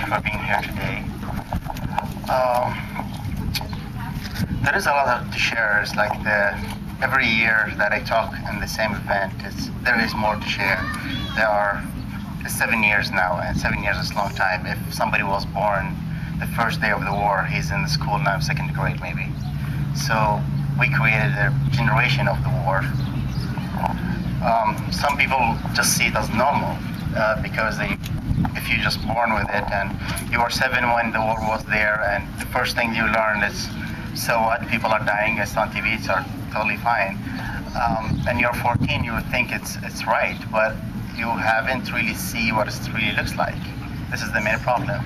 for being here today. There is a lot to share. It's like every year that I talk in the same event, there is more to share. There are 7 years now, and 7 years is a long time. If somebody was born the first day of the war, he's in the school now, second grade maybe. So we created a generation of the war. Some people just see it as normal because if you're just born with it, and you were 7 when the war was there, and the first thing you learn is, so what, people are dying, it's on TV, it's totally fine. And you're 14, you would think it's right, but you haven't really seen what it really looks like. This is the main problem.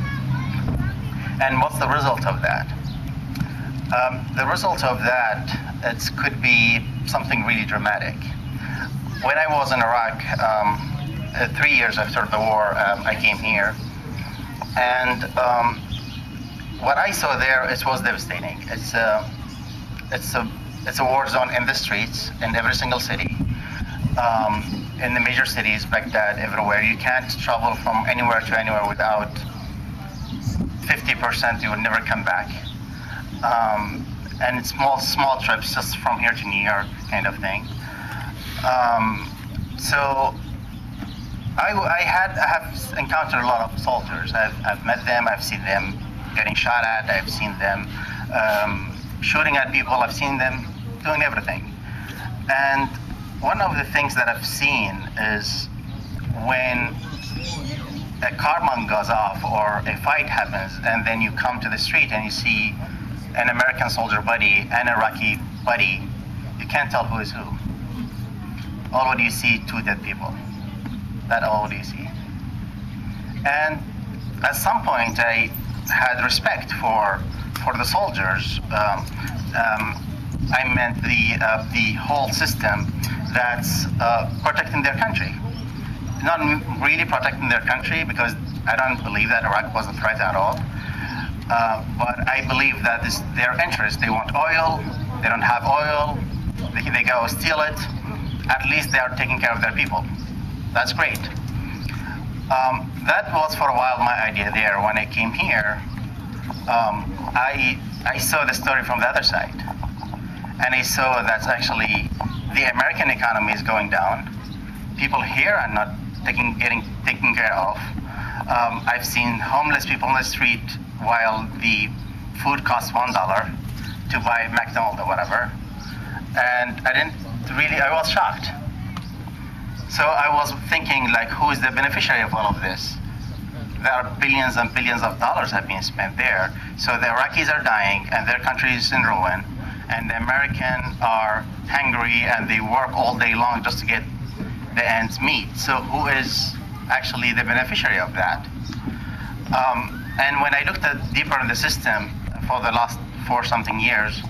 And what's the result of that? The result of that, it could be something really dramatic. When I was in Iraq, 3 years after the war, I came here, and what I saw there, it was devastating. It's a war zone in the streets, in every single city, in the major cities, Baghdad, everywhere. You can't travel from anywhere to anywhere without 50%, you will never come back. And it's small trips, just from here to New York, kind of thing. So I have encountered a lot of soldiers. I've met them, I've seen them getting shot at, I've seen them shooting at people, I've seen them doing everything. And one of the things that I've seen is when a car bomb goes off or a fight happens, and then you come to the street and you see an American soldier buddy and an Iraqi buddy, you can't tell who is who. All what you see, 2 dead people. That's all what you see. And at some point, I had respect for the soldiers. I meant the whole system that's protecting their country. Not really protecting their country, because I don't believe that Iraq was a threat at all. But I believe that it's their interest. They want oil. They don't have oil. They go steal it. At least they are taking care of their people. That's great. That was for a while my idea there. When I came here, I saw the story from the other side. And I saw that actually the American economy is going down. People here are not getting taken care of. I've seen homeless people on the street while the food costs $1 to buy McDonald's or whatever. And I was shocked. So I was thinking, like, who is the beneficiary of all of this? There are billions and billions of dollars have been spent there. So the Iraqis are dying and their country is in ruin, and the Americans are hungry and they work all day long just to get the ends meet. So who is actually the beneficiary of that? And when I looked deeper in the system for the last 4-something years,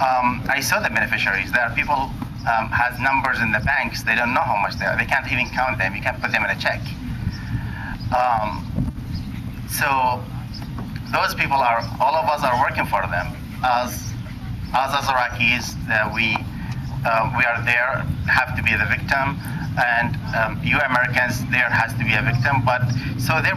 I saw the beneficiaries. There are people has numbers in the banks. They don't know how much they are. They can't even count them. You can't put them in a check. So those people all of us are working for them. As Iraqis, we are there, have to be the victim, and you Americans, there has to be a victim. But so their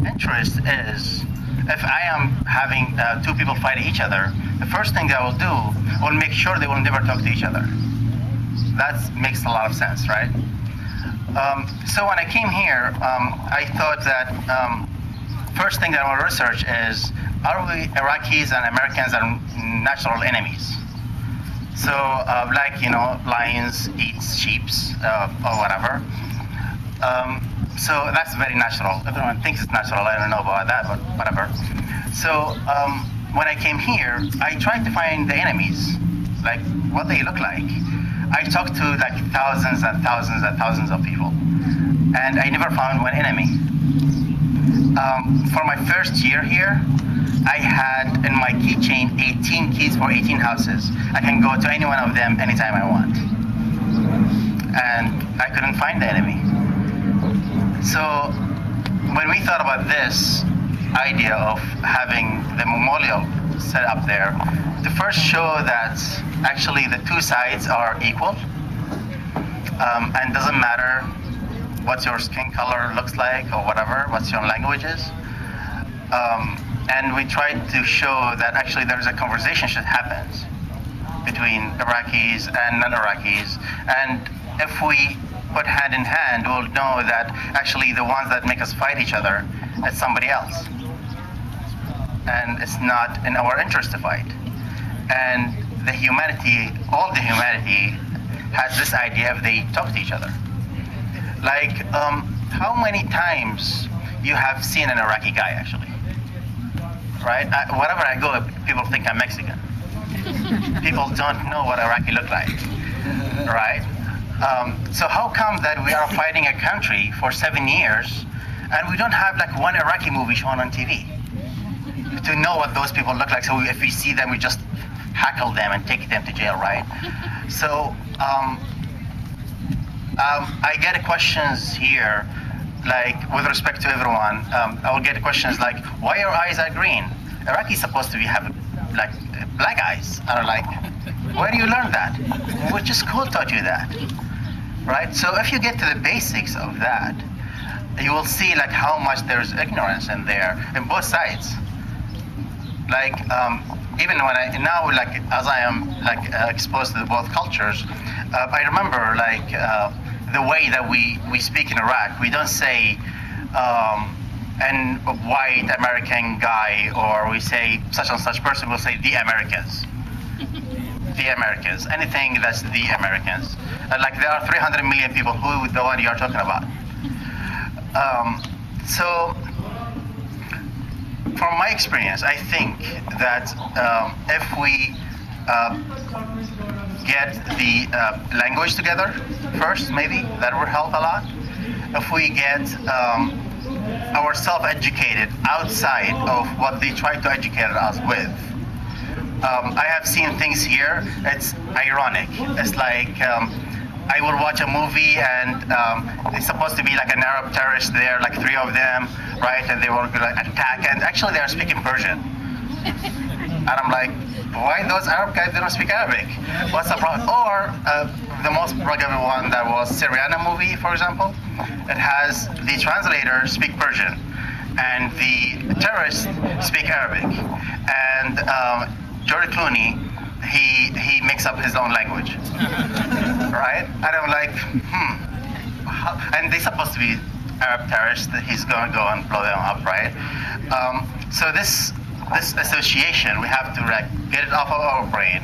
interest is, if I am having 2 people fight each other, the first thing I will do will make sure they will never talk to each other. That makes a lot of sense, right? So when I came here, I thought that first thing that I want to research is, are we Iraqis and Americans are natural enemies? So like, lions eat sheep or whatever. So that's very natural. Everyone thinks it's natural. I don't know about that, but whatever. So when I came here, I tried to find the enemies, like what they look like. I talked to like thousands and thousands and thousands of people, and I never found one enemy. For my first year here, I had in my keychain 18 keys for 18 houses. I can go to any one of them anytime I want. And I couldn't find the enemy. So when we thought about this idea of having the memorial set up there, to first show that actually the 2 sides are equal, and doesn't matter what your skin color looks like or whatever, what your language is. And we tried to show that actually there's a conversation that happens between Iraqis and non-Iraqis, and if we put hand in hand, we'll know that actually the ones that make us fight each other is somebody else, and it's not in our interest to fight. And the humanity, all the humanity, has this idea if they talk to each other. Like, how many times you have seen an Iraqi guy actually? Right? Wherever I go, people think I'm Mexican. People don't know what Iraqi look like, right? So how come that we are fighting a country for 7 years and we don't have like one Iraqi movie shown on TV to know what those people look like? So if we see them, we just hackle them and take them to jail, right? So I get questions here, like with respect to everyone, I will get questions like, why your eyes are green? Iraqi is supposed to have like black eyes. And I'm like, where do you learn that? Which school taught you that? Right? So if you get to the basics of that, you will see like how much there's ignorance in there in both sides. Like even when now like as I am like exposed to both cultures, I remember like the way that we speak in Iraq. We don't say a white American guy, or we say such and such person. We'll say the Americans. The Americans. Anything that's the Americans. Like there are 300 million people. Who the one you're talking about? So from my experience, I think that if we get the language together first, maybe that will help a lot. If we get ourselves educated outside of what they try to educate us with. I have seen things here, it's ironic. It's like I will watch a movie and it's supposed to be like an Arab terrorist there, like 3 of them, right? And they will like attack, and actually they are speaking Persian. And I'm like, why those Arab guys don't speak Arabic? What's the problem? Or the most rugged one that was Syriana movie, for example. It has the translator speak Persian and the terrorists speak Arabic. And George Clooney, he makes up his own language, right? And I'm like, and they're supposed to be Arab terrorists. He's going to go and blow them up, right? So this association, we have to like get it off of our brain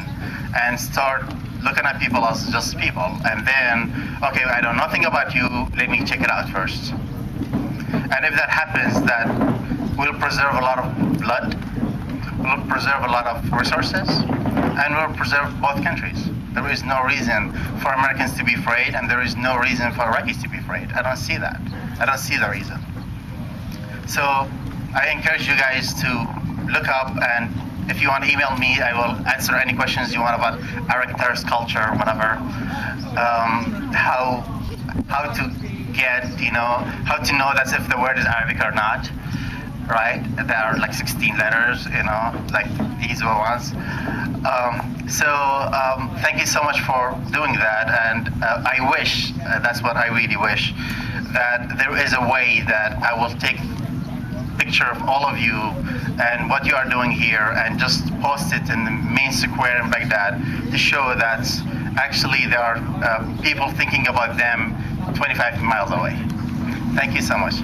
and start looking at people as just people. And then, okay, I know nothing about you, let me check it out first. And if that happens, that will preserve a lot of blood, will preserve a lot of resources, and will preserve both countries. There is no reason for Americans to be afraid, and there is no reason for Iraqis to be afraid. I don't see that. I don't see the reason. So I encourage you guys to look up, and if you want to email me, I will answer any questions you want about Iraq terrorist culture, whatever. How to get, how to know that if the word is Arabic or not, right? There are like 16 letters, like these were ones. Thank you so much for doing that, and I wish, that's what I really wish, that there is a way that I will take picture of all of you and what you are doing here and just post it in the main square in Baghdad to show that actually there are people thinking about them 25 miles away. Thank you so much.